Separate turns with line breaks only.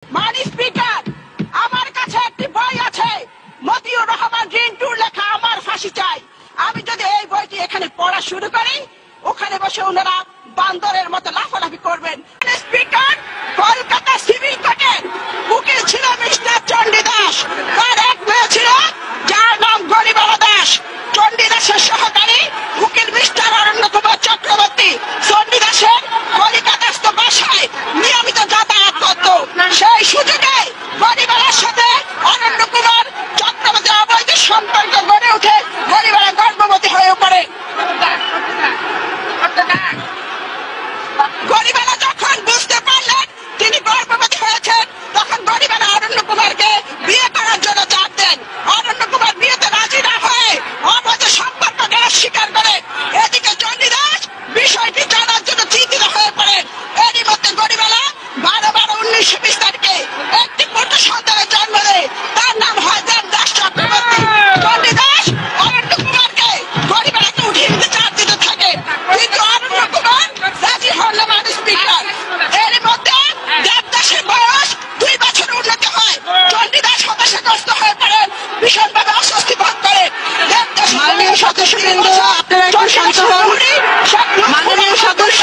মাননীয় স্পিকার, আমার কাছে একটি বই আছে, মতিউর রহমান রিন্টুর লেখা আমার ফাঁসি চাই। আমি যদি এই বইটি এখানে পড়া শুরু করি, ওখানে বসে ওনারা বান্দরের মতো লাফালাফি করবেন। স্পিকার, কলকাতা সিভিল কোর্টের উকিল ছিল মিস্টার চণ্ডী দাস। তার এক মেয়ে ছিল যার নাম গরিবালা দাস। চণ্ডী দাসের সহকারী উকিল মিস্টার অরণ্য কুমার চক্রবর্তী চণ্ডী দাসের কলিকাতাস্থ বাসায় নিয়মিত যাতায়াত করত। সেই সুযোগে গরিবালার সাথে অরণ্য কুমার চক্রবর্তী অবৈধ সম্পর্ক গড়ে উঠে গরিবালা গর্ভবতী হয়ে পড়ে। গরিবালা যখন বুঝতে পারলেন তিনি গর্ভবতী হয়েছেন, তখন গরিবালা অরণ্য কুমারকে বিয়ে করার জন্য চাপ দেন। অরণ্য কুমার বিয়েতে রাজি না হয়ে অবৈধ সম্পর্ককে অস্বীকার করে। এদিকে চণ্ডী দাস বিষয়টি জানার জন্য চিন্তিত হয়ে পড়েন। এরই মধ্যে গরিবালা 12/12/1920 তারিখে একটি পুত্র সন্তানের জন্ম দেয়। তার নাম হয় দেবদাস চক্রবর্তী। চণ্ডী দাস অরণ্য কুমারকে গরিবালাকে উঠিয়ে দিতে চাপ দিতে থাকে, কিন্তু অরণ্য কুমার রাজি হন না। মাননীয় স্পিকার, এর মধ্যে দেবদাসের বয়স 2 বছর উন্নত হয়। চণ্ডী দাস হতাশাগ্রস্ত হয়ে পড়েন, ভীষণভাবে অস্বস্তি বোধ করে।
মাননীয় সদস্যবৃন্দ, আপনারা একটু শান্ত হন। মাননীয় সদস্য,